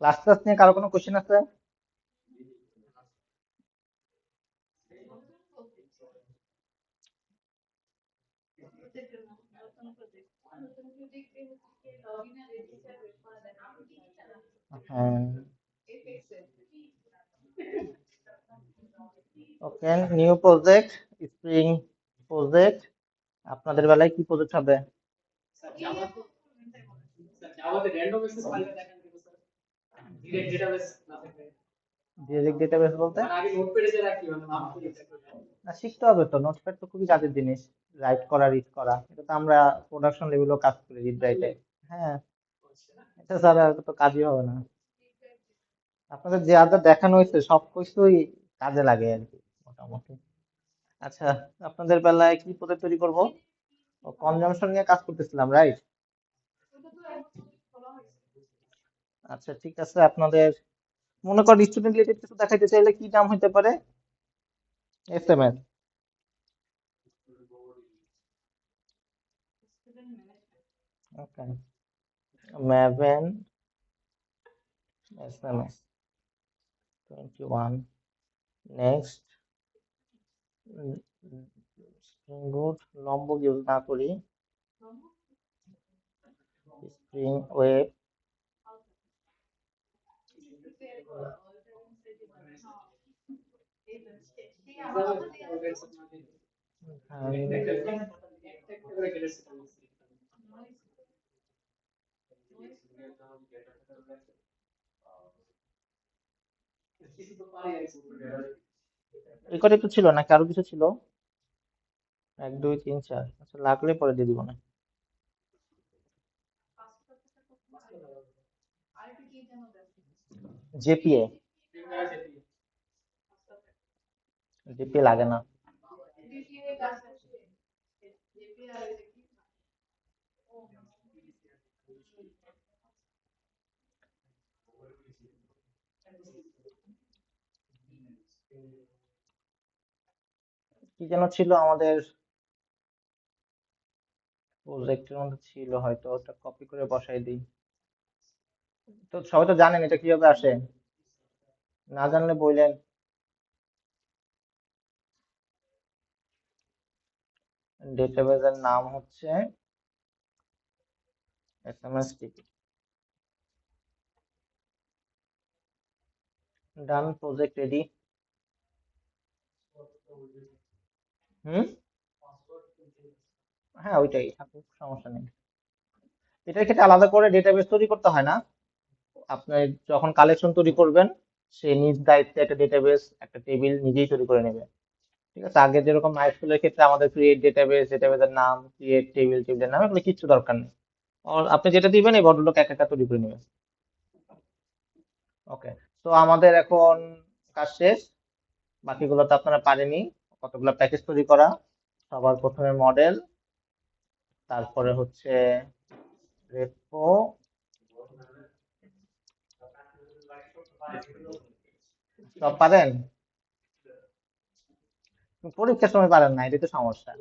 Class class নিয়ে কারো কোনো কোশ্চেন আছে? হ্যাঁ, okay. New project, spring project. আপনাদের বেলায় কি প্রজেক্ট হবে? ডিরেক্ট ডেটাবেস বলতে? না, শিখতে হবে তো। নোটপ্যাড তো খুবই কাজের জিনিস। রাইট করা, রিড করা, এটা তো আমরা প্রোডাকশন লেভেলেও কাজ করি, রিড রাইটে। হ্যাঁ, এটা ছাড়া তো কাজই হবে না। আপনাদের যে আদা দেখানো হয়েছে সব কিছুই কাজে লাগে আর কি, মোটামুটি। আচ্ছা, আপনাদের বেলায় কি প্রজেক্ট তৈরি করব? ও, কনজাম্পশন নিয়ে কাজ করতেছিলাম, রাইট? আচ্ছা, ঠিক আছে। আপনাদের মনে করেন স্টুডেন্ট রিলেটেড কিছু দেখাইতে চাইলে কি নাম হইতে পারে? এসএমএস। ওকে, ম্যাভেন এসএমএস 21। নেক্সট, স্প্রিং বুট লম্ব ইউজ না করি, স্প্রিং ওয়েব। এই কটাই তো ছিল নাকি আরো কিছু ছিল? 1 2 3 4। আচ্ছা, লাগলে পরে দিয়ে দিব না। জেপিএ। জেপিএ লাগে না। কি যেন ছিল আমাদের প্রজেক্টের মধ্যে, ছিল হয়তো, ওটা কপি করে বসাই দিই। তো সবাই তো জানেন এটা কিভাবে আসে? না জানলে বললেন। ডেটাবেসের নাম হচ্ছে এসএমএসটিপি। ডান, প্রজেক্ট রেডি। হুম। হ্যাঁ, ওইটাই থাকুক, সমস্যা নেই। এটার ক্ষেত্রে আলাদা করে ডেটাবেস তৈরি করতে হয় না। আপনি যখন কালেকশন তৈরি করবেন, সে নিজ দায়িত্বে একটা ডেটাবেস, একটা টেবিল নিজেই তৈরি করে নেবে। ঠিক আছে? আগে যেরকম মাইস্কুলের ক্ষেত্রে আমাদের ক্রিয়েট ডেটাবেস, ডেটাবেসের নাম, ক্রিয়েট টেবিল, টেবিলের নাম, এগুলো কিচ্ছু দরকার নেই। আপনি যেটা দিবেন এই ভদ্রলোক এক একটা তৈরি করে নেবে। ওকে, তো আমাদের এখন কাজ শেষ। বাকিগুলো তো আপনারা পারেনি। কতগুলো প্যাকেজ তৈরি করা। সবার প্রথমে মডেল, তারপরে হচ্ছে রেপো। সব পারেন? পরীক্ষার সময় পারেন না, এটাই তো সমস্যা।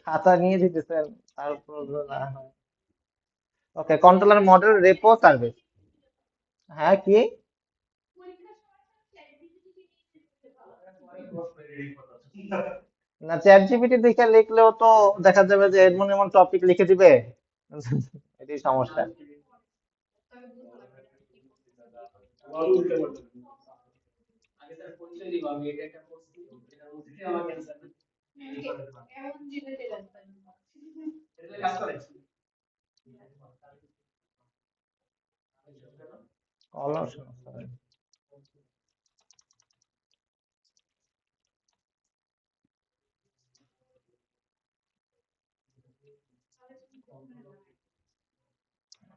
খাতা নিয়ে যেতেছেন, তারপর না হয়। ওকে, কন্ট্রোলার, মডেল, রেপো, সার্ভিস। হ্যাঁ, কি? না, চ্যাট জিপিটি দেখে লিখলেও তো দেখা যাবে যে এমন এমন টপিক লিখে দিবে। এটাই সমস্যা। অলস সমস্যা।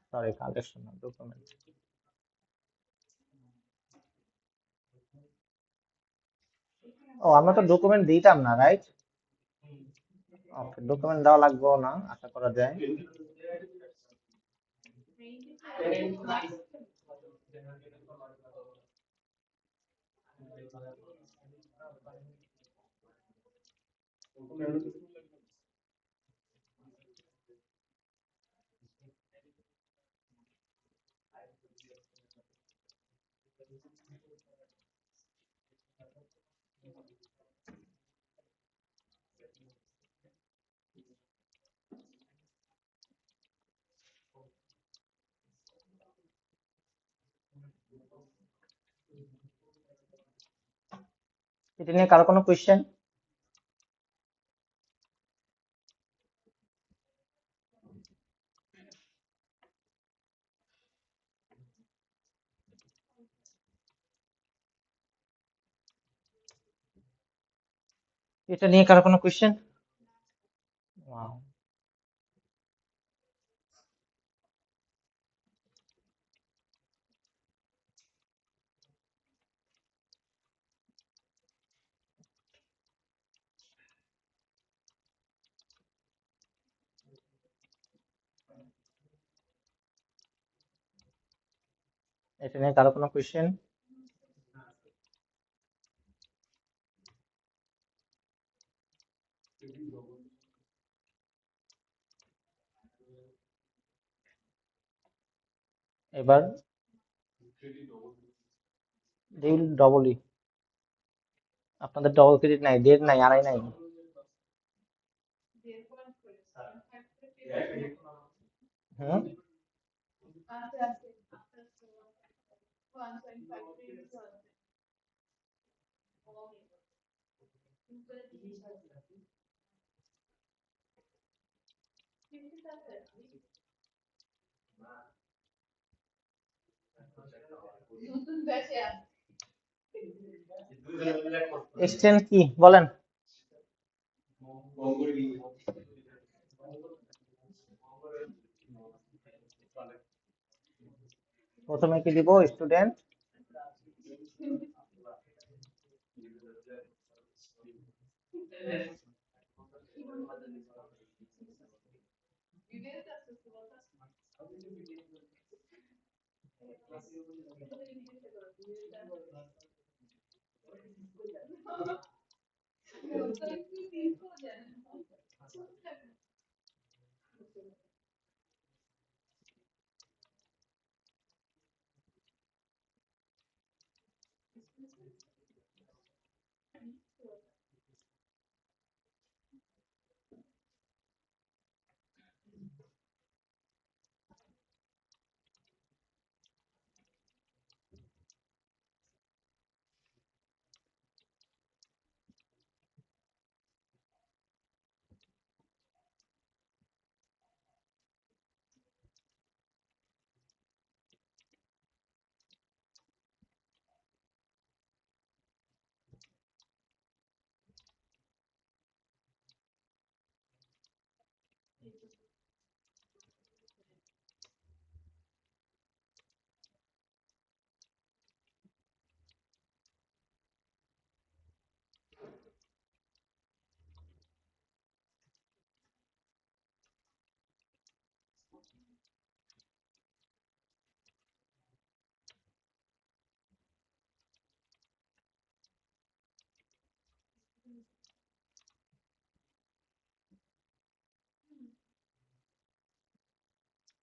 সরি, কালেকশন না, ডকুমেন্ট। ও, আমরা তো ডকুমেন্ট দিতাম না, রাইট? ওকে, ডকুমেন্ট দেওয়া লাগবে না, আশা করা যায়। এটা নিয়ে কারো কোনো কোয়েশ্চেন? এটা নিয়ে কারো কোনো কোয়েশ্চেন? এটা নিয়ে কারো কোনো কোয়েশ্চেন? এবার ডিল ডবলই। আপনাদের ডবল ক্রেডিট নাই, দেড় নাই, আড়াই নাই? হুম। এক্সচেঞ্জ কি বলেন? প্রথমে কি দিব? স্টুডেন্ট।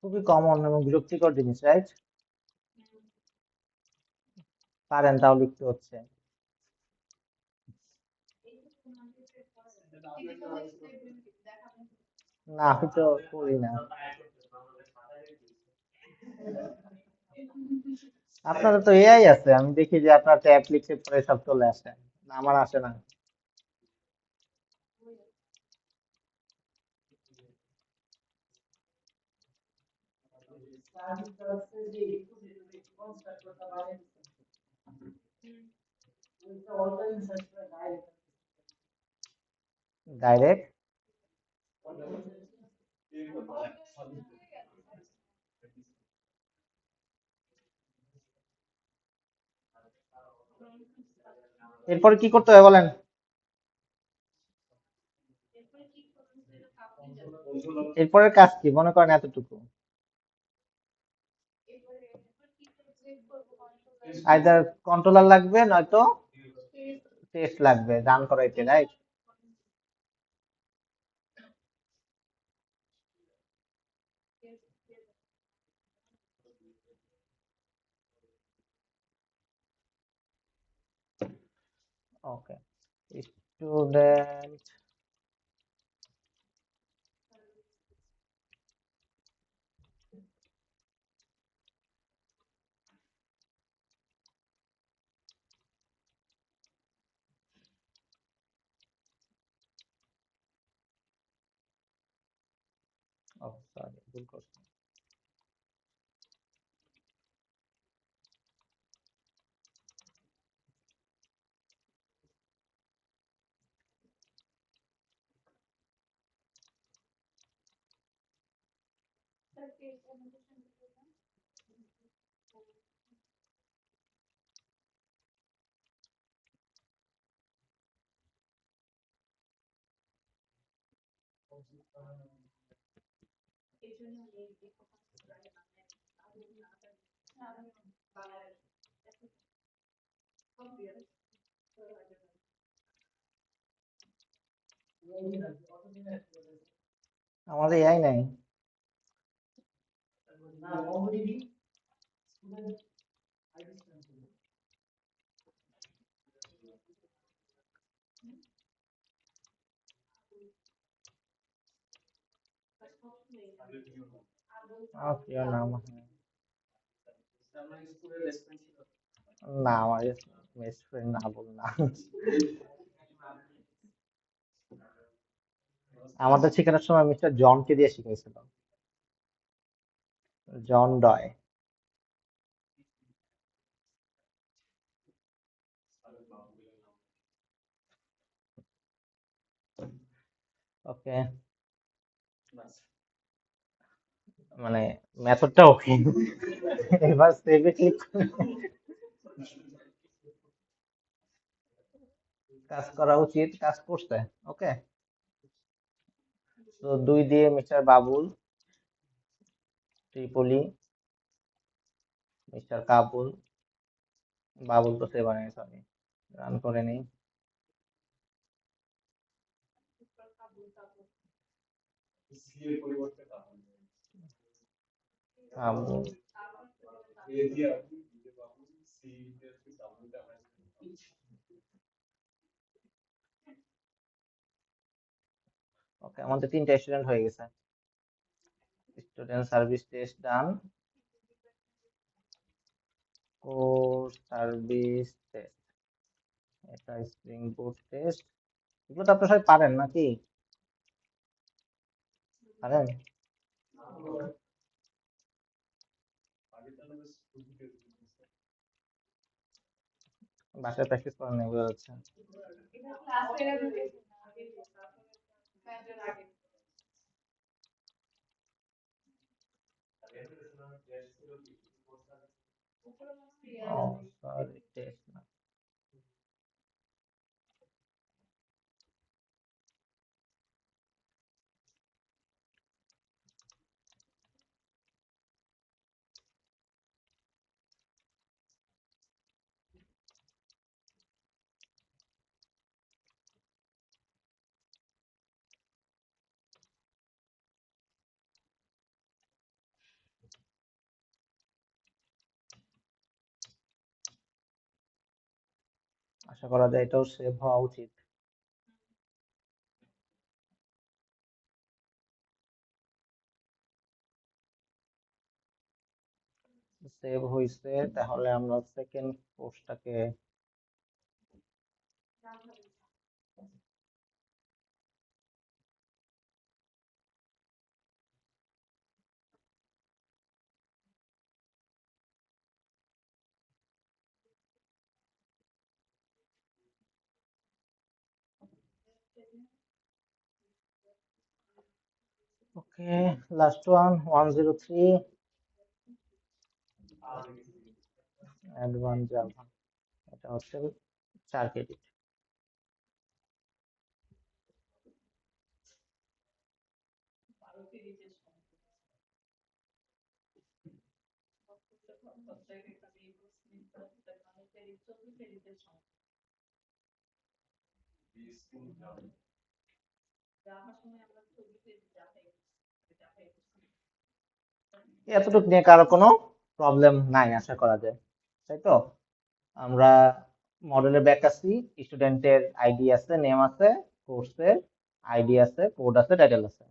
খুবই কমন এবং বিরক্তিকর জিনিস, রাইট? পারেন, তাও লিখতে হচ্ছে। না, আমি তো করি না। আপনাদের তো এআই আছে, আমি দেখি যে আপনার ট্যাব লিখে পরে সব চলে আসে। না, আমার আসে না। ডাইরেক্ট? এরপরে কি করতে হবে বলেন? এরপরের কাজ কি মনে করেন এতটুকু? আইদার কন্ট্রোলার লাগবে নয়তো টেস্ট লাগবে রান করাইতে, রাইট? ওকে, স্টুডেন্ট ও সরি ভুল করছি। আমাদের এআই নাই। ওকে নাম, না আমার বেস্ট ফ্রেন্ড না বল না। আমাদের শেখানোর সময় মিস্টার জনকে দিয়ে শিখাইছিল, জন ডয়। ওকে, মানে মেথডটা ওকে। এবার সেভে ক্লিক কাজ করা উচিত, কাজ করছে। ওকে, তো 2 দিয়ে mister Babul, Tripoli, mister Kabul, Babul তো সেভ বানিয়েছে আমি, রান করে নেই। কাবুল, ওকে আমাদের 3টা স্টুডেন্ট হয়ে গেছে। স্টুডেন্ট সার্ভিস টেস্ট ডান, কোর্স সার্ভিস টেস্ট, এটা স্প্রিং বুট টেস্ট। এগুলো তো আপনারা সবাই পারেন নাকি? পারেন? বাসায় প্র্যাকটিস করেন না বোঝা যাচ্ছে। ও সরি, টেস্ট না। আশা করা যায় এটাও সেভ হওয়া উচিত। সেভ হইছে, তাহলে আমরা সেকেন্ড পোস্টটাকে ওকে, লাস্ট ওয়ান 103 অ্যাডভান্স জাভা। এটা হচ্ছে 4 ক্রেডিট। এতটুকু নিয়ে কারো কোনো প্রবলেম নাই আশা করা যায়, তাই তো? আমরা মডেলের ব্যাক আছি, স্টুডেন্টের আইডি আছে, নেম আছে, কোর্সের আইডি আছে, কোড আছে, টাইটেল আছে।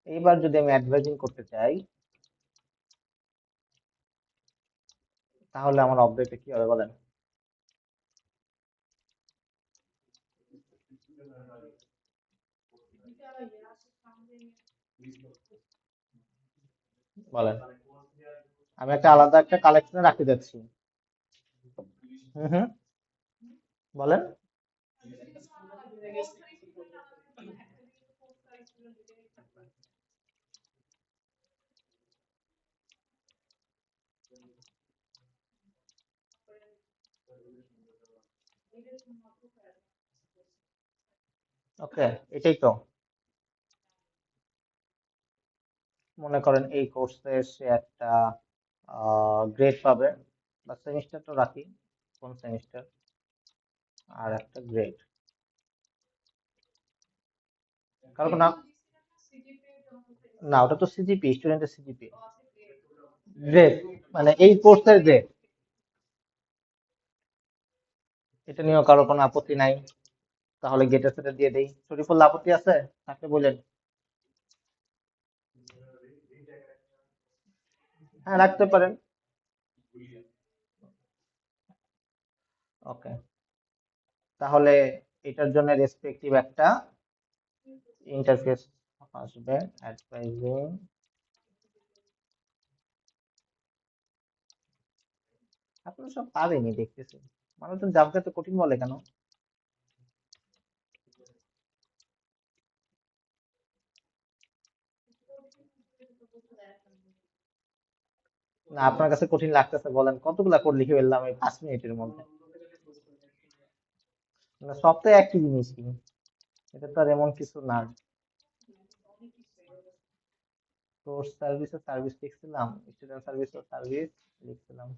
এইবার যদি আমি অ্যাডভাইজিং করতে চাই, তাহলে আমার অবজেক্টে কি হবে বলেন? বলেন, আমি একটা আলাদা একটা কালেকশনে রাখতে যাচ্ছি। হুম হুম, বলেন। ওকে, এটাই তো। মনে করেন এই কোর্সে সে একটা গ্রেড পাবে, বা সেমিস্টার তো রাখি, কোন সেমিস্টার, আর একটা গ্রেড। কারণ না, না ওটা তো সিজিপি, স্টুডেন্টের সিজিপি। গ্রেড মানে এই কোর্সের গ্রেড। এটা নিয়েও কারো কোনো আপত্তি নাই, তাহলে গেটের সেটা দিয়ে দেই। শরীফুল, আপত্তি আছে? থাকলে বলেন। হ্যাঁ, রাখতে পারেন। ওকে, তাহলে এটার জন্য রেসপেক্টিভ একটা ইন্টারফেস আসবে, অ্যাডভাইজিং। আপনারা সব পারেনি দেখতেছি, মানুষজন জাভকে তো কঠিন বলে কেন? না, আপনার কাছে কঠিন লাগতেছে বলেন, কতগুলা কোড লিখে ফেললাম এই 5 মিনিটের মধ্যে। না, সব তো একই জিনিসই, এটা তো আর এমন কিছু না। কোর্স সার্ভিসে সার্ভিস লিখছিলাম, স্টুডেন্ট সার্ভিসে সার্ভিস লিখছিলাম।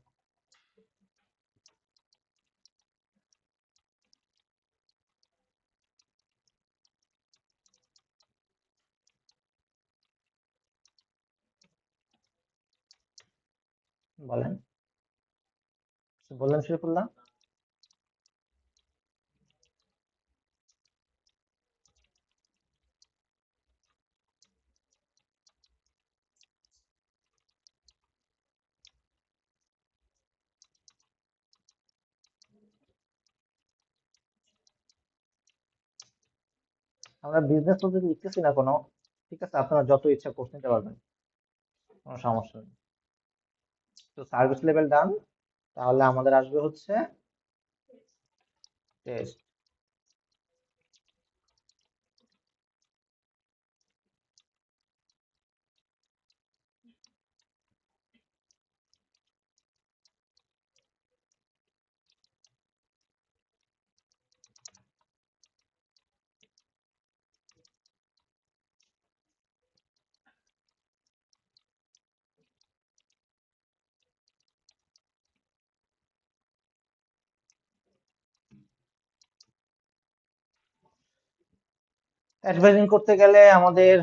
বলেন, বললেন শরীফুল্লাহ। আমরা বিজনেস লজিক লিখতেছি না কোনো, ঠিক আছে, আপনারা যত ইচ্ছা কোর্স নিতে পারবেন, কোনো সমস্যা নেই। তো সার্ভিস লেভেল ডান, তাহলে আমাদের আসবে হচ্ছে টেস্ট। অ্যাডভাইজিং করতে গেলে আমাদের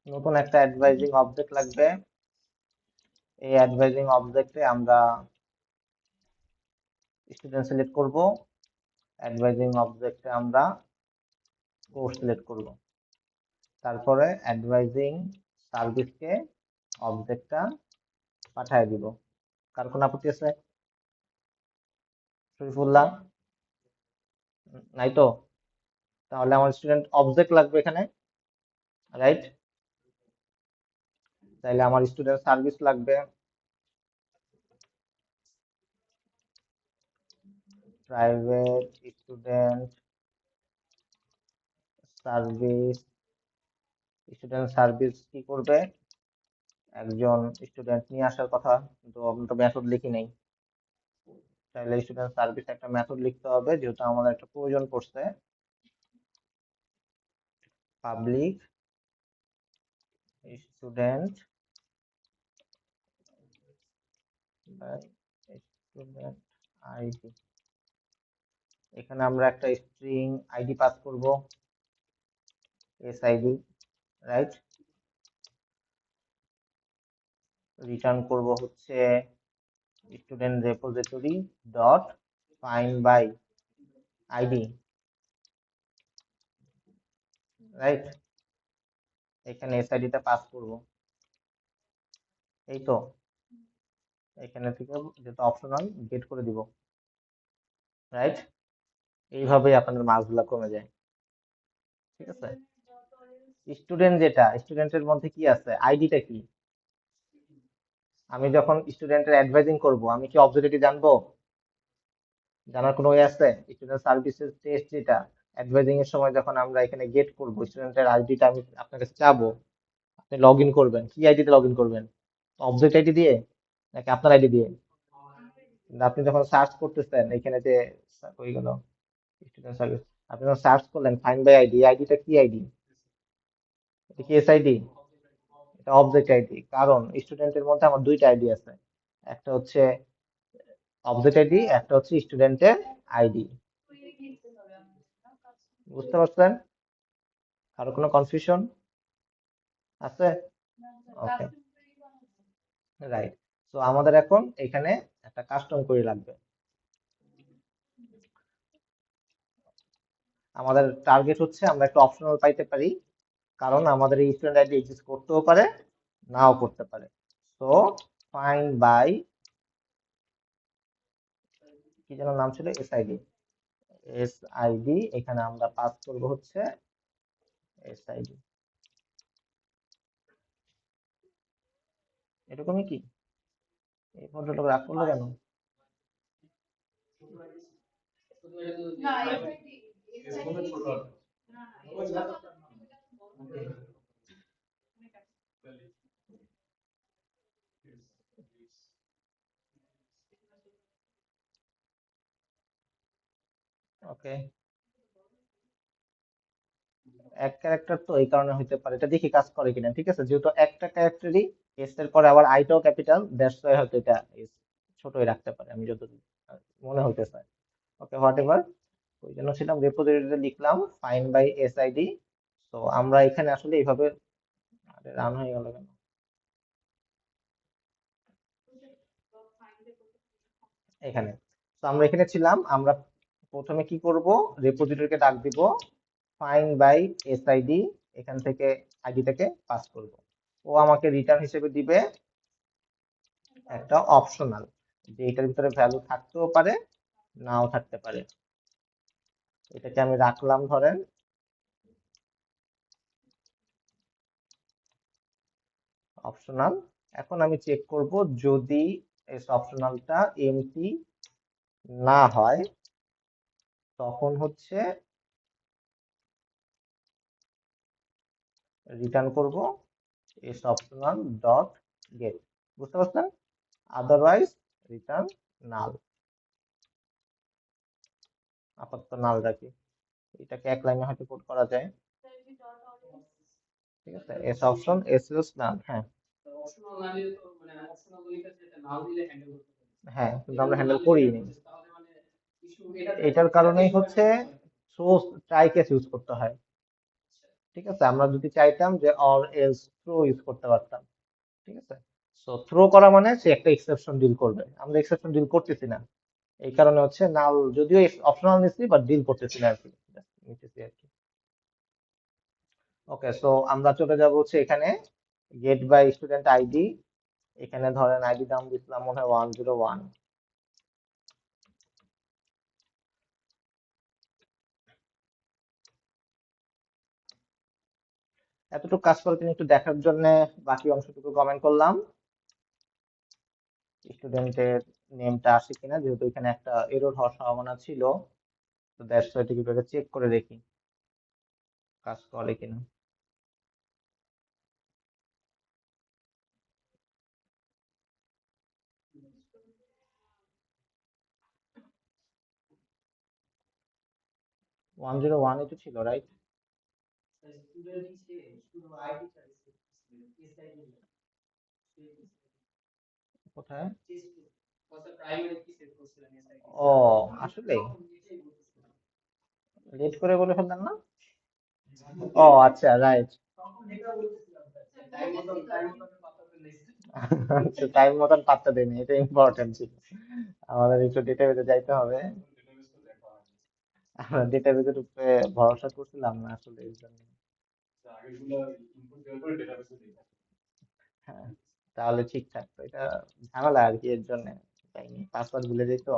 নতুন একটা অ্যাডভাইজিং অবজেক্ট লাগবে। এই অ্যাডভাইজিং অবজেক্টে আমরা স্টুডেন্ট সিলেক্ট করব, অ্যাডভাইজিং অবজেক্টে আমরা কোর্স সিলেক্ট করব, তারপরে অ্যাডভাইজিং সার্ভিসকে অবজেক্টটা পাঠিয়ে দিব। কার কোনো আপত্তি আছে? শরীফুল্লাহ, নাই তো? তাহলে আমার স্টুডেন্ট অবজেক্ট লাগবে এখানে, রাইট? তাইলে আমার স্টুডেন্ট সার্ভিস লাগবে, private student service, student service কি করবে, একজন স্টুডেন্ট নিয়ে আসার কথা, কিন্তু আমরা তো মেথড লিখি নাই। তাহলে স্টুডেন্ট সার্ভিস একটা মেথড লিখতে হবে, যেহেতু আমাদের একটা প্রয়োজন পড়ছে। পাবলিক স্টুডেন্ট স্টুডেন্ট আইডি, এখানে আমরা একটা স্ট্রিং আইডি পাস করব, এসআইডি, রাইট। রিটার্ন করব হচ্ছে student repository dot find by ID, right. এখানে এসআইডি টা পাস করব, এই তো। এখানে থেকে যেটা অপশনাল গেট করে দিব, রাইট। এইভাবেই আপনাদের মার্কসগুলো কমে যায়, ঠিক আছে। স্টুডেন্ট, যেটা স্টুডেন্টের মধ্যে কি আছে, আইডিটা কি, আমি যখন স্টুডেন্টের অ্যাডভাইজিং করব, আমি কি অবজেক্টিভ জানবো? জানার কোনো ওয়ে আছে? স্টুডেন্ট সার্ভিসেস টেস্ট, যেটা অ্যাডভাইজিং এর সময় যখন আমরা এখানে গেট করব, স্টুডেন্টের আইডিটা আমি আপনার কাছে চাবো, আপনি লগ ইন করবেন, কি আইডিতে লগ ইন করবেন? অবজেক্ট আইডি দিয়ে নাকি আপনার আইডি দিয়ে? কিন্তু আপনি যখন সার্চ করতেছেন এখানে যে হয়ে গেল স্টুডেন্ট সার্ভিস, আপনি যখন সার্চ করলেন ফাইন্ড বাই আইডি, আইডিটা কি আইডি? এটা কি এসআইডি? এটা অবজেক্ট আইডি, কারণ স্টুডেন্টের মধ্যে আমার দুইটা আইডি আছে, একটা হচ্ছে অবজেক্ট আইডি, একটা হচ্ছে স্টুডেন্টের আইডি। বুঝতে পারছেন? কারো কোনো কনফিউশন আছে? ওকে, রাইট। তো আমাদের এখন এখানে একটা কাস্টম কোয়েরি লাগবে। আমাদের টার্গেট হচ্ছে আমরা একটা অপশনাল পাইতে পারি, কারণ আমাদের এই স্টুডেন্ট আইডি এক্সিস্ট করতেও পারে, নাও করতে পারে। তো ফাইন্ড বাই, কি যেন নাম ছিল, এসআইডি, এসআইডি, এখানে আমরা পাস করব হচ্ছে এসআইডি, এরকমই কি? এই ভদ্রলোক রাগ করলো কেন? ওকে, এক ক্যারেক্টার তো এই কারণে হইতে পারে, এটা দেখি কাজ করে কিনা। ঠিক আছে, যেহেতু একটা ক্যারেক্টারই এস এর পরে আবার আইটাও ক্যাপিটাল, দ্যাটস ওয়াই হয়তো এটা S ছোটই রাখতে পারে, আমি যত মনে হইতেছে। ওকে, হোয়াট এভার। ওই জন্য ছিলাম রেপোজিটরিতে লিখলাম ফাইন্ড বাই এসআইডি। তো আমরা এখানে আসলে এইভাবে, আরে রান হয়ে গেল কেন? এখানে, তো আমরা এখানে ছিলাম, আমরা প্রথমে কি করব, রেপোজিটরিকে ডাক দিব ফাইন্ড বাই এসআইডি, এখান থেকে আইডিটাকে পাস করব। ও আমাকে রিটার্ন হিসেবে দিবে একটা অপশনাল, যে এটার ভিতরে ভ্যালু থাকতেও পারে, নাও থাকতে পারে। এটাকে আমি রাখলাম ধরেন অপশনাল। এখন আমি চেক করব, যদি এই অপশনালটা এমটি না হয়, তখন হচ্ছে রিটার্ন করব এস অপশনাল ডট গেট। বুঝতে পারছেন? আদারওয়াইজ রিটার্ন নাল, আপাতত নাল রাখি। এটাকে এক লাইনে হয়তো কোড করা যায়। ঠিক আছে, এস অপশন এস ইউজ নাল, হ্যাঁ। হ্যাঁ, কিন্তু আমরা হ্যান্ডেল করিনি। এটার কারণেই হচ্ছে থ্রো ট্রাই কেস ইউজ করতে হয়। ঠিক আছে, আমরা যদি চাইতাম যে অর এলস থ্রো ইউজ করতে পারতাম। ঠিক আছে, সো থ্রো করা মানে সে একটা এক্সেপশন ডিল করবে, আমরা এক্সেপশন ডিল করতেছি না। এই কারণে হচ্ছে নাল, যদিও অপশনাল নিচ্ছি বাট ডিল করতেছি না আর কি, নিতেছি আর কি। ওকে, সো আমরা চলে যাব হচ্ছে এখানে গেট বাই স্টুডেন্ট আইডি। এখানে ধরেন আইডি নাম দিছিলাম মনে হয় 101। এতটুকু কাজ করে তিনি একটু দেখার জন্য বাকি অংশটুকু কমেন্ট করলাম, স্টুডেন্টের নেমটা আসে কিনা, যেহেতু এখানে একটা এরর হওয়ার সম্ভাবনা ছিল। তো দ্যাটস ওয়াই এটাকে চেক করে দেখি। কাজ করে কিনা। 101 তো ছিল, রাইট? কোথায়? ও, আসলে লেট করে বলে ফেললেন না? ও আচ্ছা, রাইট। আচ্ছা, টাইম মতন পাত্তা দেয়নি, এটা ইম্পর্টেন্ট ছিল। আমাদের একটু ডেটাবেজে যাইতে হবে। আমরা ডেটাবেজের উপরে ভরসা করছিলাম না আসলে, এই জন্য। হ্যাঁ, তাহলে ঠিক থাকতো। এটা ঝামেলা আর কি, এর জন্য পাসওয়ার্ড ভুলে যেত।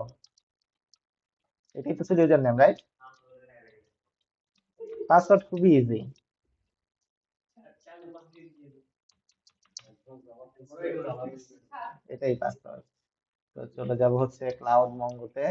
এটাই তো ছিল ইউজার নেম, রাইট? পাসওয়ার্ড খুবই ইজি। এটাই পাসওয়ার্ড। তো চলে যাব হচ্ছে ক্লাউড মঙ্গোতে।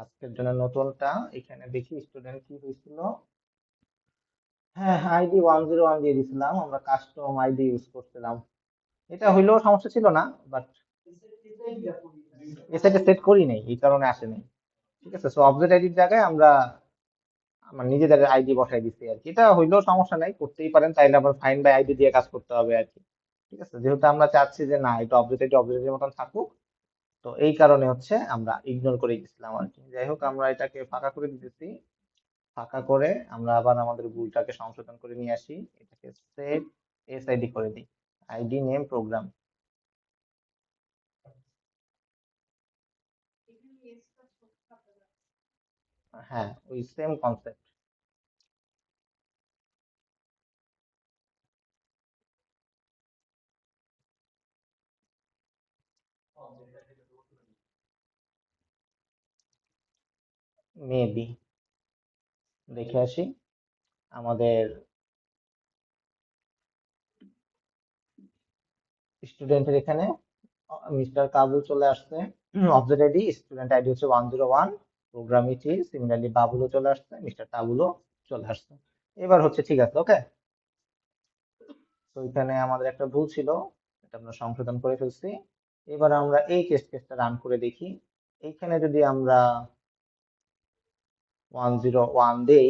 আজকের জন্য নতুনটা এখানে দেখি স্টুডেন্ট কি হয়েছিল। হ্যাঁ, আইডি 101 দিয়ে দিছিলাম, আমরা কাস্টম আইডি ইউজ করছিলাম। এটা হইলেও সমস্যা ছিল না, বাট এসএটা সেট করি নাই, এই কারণে আসে নাই। ঠিক আছে, সো অবজেক্ট আইডির জায়গায় আমরা আমার নিজেদের আইডি বসাই দিচ্ছি আর কি। এটা হইলেও সমস্যা নাই, করতেই পারেন, তাইলে আবার ফাইন বাই আইডি দিয়ে কাজ করতে হবে আর কি। ঠিক আছে, যেহেতু আমরা চাচ্ছি যে না, এটা অবজেক্ট আইডি অবজেক্টের মতন থাকুক, তো এই কারণে হচ্ছে আমরা ইগনোর করে গেছিলাম আর কি। যাই হোক, আমরা এটাকে ফাঁকা করে দিতেছি। ফাঁকা করে আমরা আবার আমাদের ভুলটাকে সংশোধন করে নিয়ে আসি। এটাকে সেট এসআইডি করে দিই, আইডি নেম প্রোগ্রাম। হ্যাঁ, ওই সেম কনসেপ্ট। মেবি দেখে আসি আমাদের স্টুডেন্টের এখানে মিস্টার কাবুল চলে আসছে। অবজেক্ট আইডি স্টুডেন্ট আইডি হচ্ছে 101, প্রোগ্রাম ইটি সিমিলারলি বাবুলও চলে আসছে, মিস্টার কাবুলও চলে আসছে। এবার হচ্ছে ঠিক আছে, ওকে। তো এখানে আমাদের একটা ভুল ছিল, এটা আমরা সংশোধন করে ফেলছি। এবার আমরা এই টেস্ট কেসটা রান করে দেখি। এইখানে যদি আমরা 101 দেই,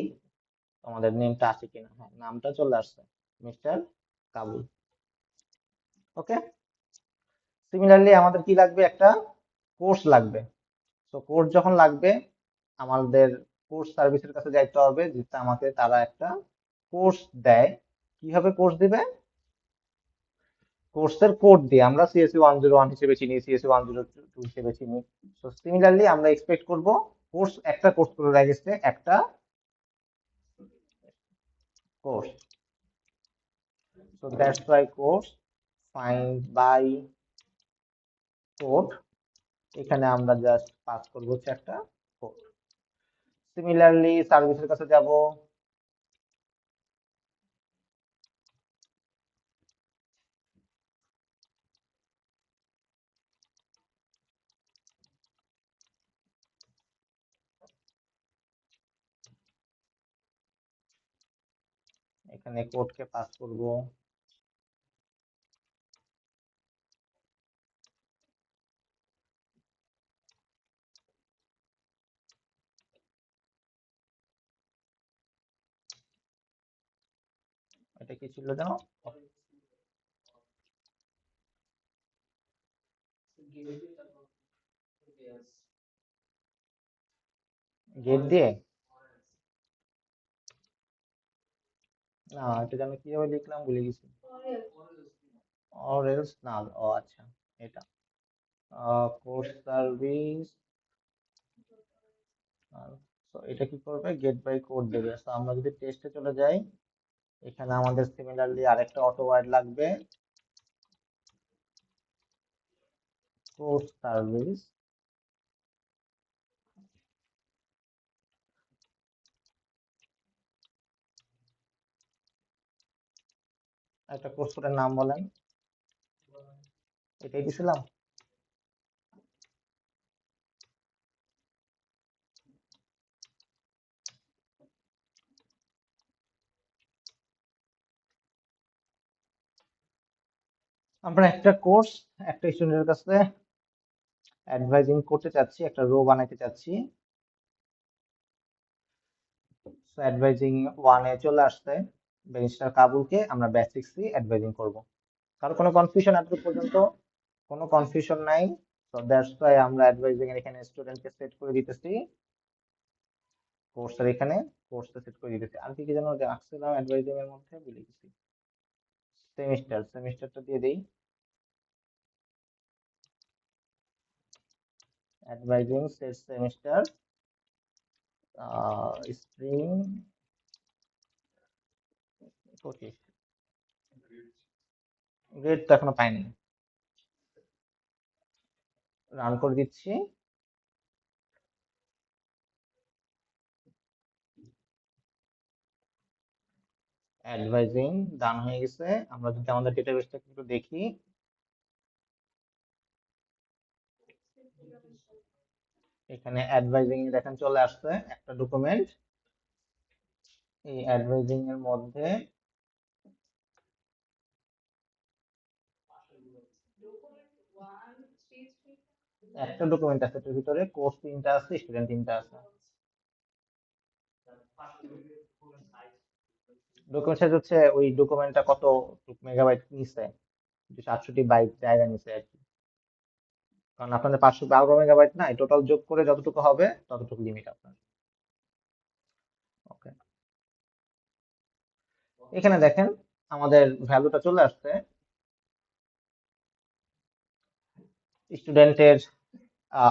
আমাদের নেমটা আসে কিনা। হ্যাঁ, নামটা চলে আসছে, মিস্টার কাবুল। ওকে। সিমিলারলি আমাদের কি লাগবে, একটা কোর্স লাগবে। তো কোর্স যখন লাগবে, আমাদের কোর্স সার্ভিসের কাছে যাইতে হবে, যেটা আমাকে তারা একটা কোর্স দেয়। কিভাবে কোর্স দিবে? কোর্সের কোড দিয়ে। আমরা সিএসসি 101 হিসেবে চিনি, সিএসসি 102 হিসেবে চিনি। তো সিমিলারলি আমরা এক্সপেক্ট করব কোর্স, একটা কোর্স করে রেখেছে, একটা course. So that's why course find by code. এখানে আমরা জাস্ট পাস করবো হচ্ছে একটা কোড। সিমিলারলি সার্ভিসের কাছে যাব। এখানে কোডকে পাস করব। এটা কি ছিল যেন? গেট দিয়ে? না, এটা যেন কিভাবে লিখলাম ভুলে গেছি। অর এলস না, ও আচ্ছা, এটা কোর্স সার্ভিস তো এটা কি করবে, গেট বাই কোড দেবে। তো আমরা যদি টেস্টে চলে যাই, এখানে আমাদের সিমিলারলি আরেকটা অটো ওয়ার্ড লাগবে, কোর্স সার্ভিস। একটা কোর্স কোডের নাম বলেন, এটাই দিছিলাম। আমরা একটা কোর্স একটা স্টুডেন্টের কাছে অ্যাডভাইজিং করতে চাচ্ছি, একটা রো বানাইতে চাচ্ছি। অ্যাডভাইজিং ওয়ানে চলে আসছে, ব্যারিস্টার কাবুলকে আমরা ব্যাচ 6 অ্যাডভাইজিং করব। কারো কোনো কনফিউশন এত পর্যন্ত? কোনো কনফিউশন নাই। সো দ্যাটস ওয়াই আমরা অ্যাডভাইজিং এর এখানে স্টুডেন্টকে সেট করে দিতেছি, কোর্সের এখানে কোর্সটা সেট করে দিতেছি। আর কি কি যেন রাখছিলাম অ্যাডভাইজিং এর মধ্যে, ভুলে গেছি। সেমিস্টারটা দিয়ে দেই, advising set semester spring 25। Grade তো এখনো পাইনি, রান করে দিচ্ছি। অ্যাডভাইজিং ডান হয়ে গেছে। আমরা যদি আমাদের ডেটাবেসটা একটু দেখি, এখানে অ্যাডভাইজিং দেখেন চলে আসছে একটা ডকুমেন্ট। এই অ্যাডভাইজিং এর মধ্যে একটা ডকুমেন্ট আছে, এটার ভিতরে কোর্স 3টা আছে, স্টুডেন্ট 3টা আছে। ডকুমেন্ট সাইজ হচ্ছে ওই ডকুমেন্টটা কত মেগাবাইট নিচ্ছে, 700 বাইট জায়গা নিচ্ছে আর কি। কারণ আপনাদের 512 মেগাবাইট না, টোটাল যোগ করে যতটুকু হবে ততটুকু লিমিট আপনার। ওকে, এখানে দেখেন আমাদের ভ্যালুটা চলে আসছে। স্টুডেন্টের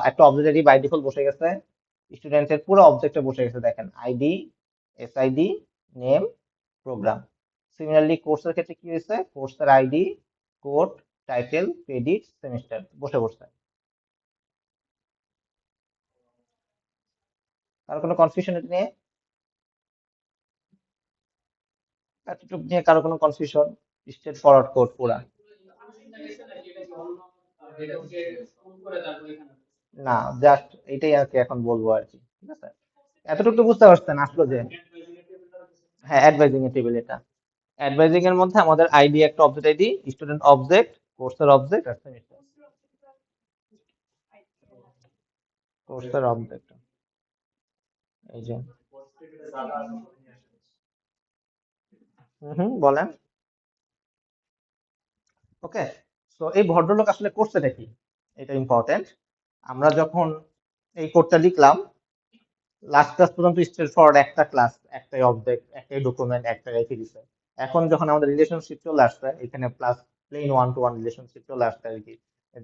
একটা অবজেক্ট বাই ডিফল্ট বসে গেছে, স্টুডেন্টের পুরো অবজেক্টে বসে গেছে দেখেন, ID, SID, name, program. Similarly কোর্সের ক্ষেত্রে কি হয়েছে, কোর্সের ID, code, title, credit, semester বসে বসে। কারো কোনো কনফিউশন এটা নিয়ে? এতটুকু নিয়ে কারো কোনো কনফিউশন? স্ট্রেট ফরওয়ার্ড কোড পুরা। না, জাস্ট এটাই আর কি এখন বলবো আর কি, ঠিক আছে। এতটুকু তো বুঝতে পারছেন আসলো যে, হ্যাঁ অ্যাডভাইজিং এর টেবিল এটা। অ্যাডভাইজিং এর মধ্যে আমাদের আইডি একটা অবজেক্ট, আইডি স্টুডেন্ট অবজেক্ট, কোর্সের অবজেক্ট আর সেমিস্টার কোর্সের অবজেক্ট। এই যে বলেন। ওকে, তো এই ভদ্রলোক আসলে করছেটা কি, এটা ইম্পর্টেন্ট। আমরা যখন এই কোডটা লিখলাম, লাস্ট ক্লাস পর্যন্ত স্ট্রেট ফরওয়ার্ড একটা ক্লাস, একটাই অবজেক্ট, একটাই ডকুমেন্ট, একটা রেখে দিছে। এখন যখন আমাদের রিলেশনশিপ চলে আসছে এখানে, plus plain one to one relationship চলে আসছে আর কি,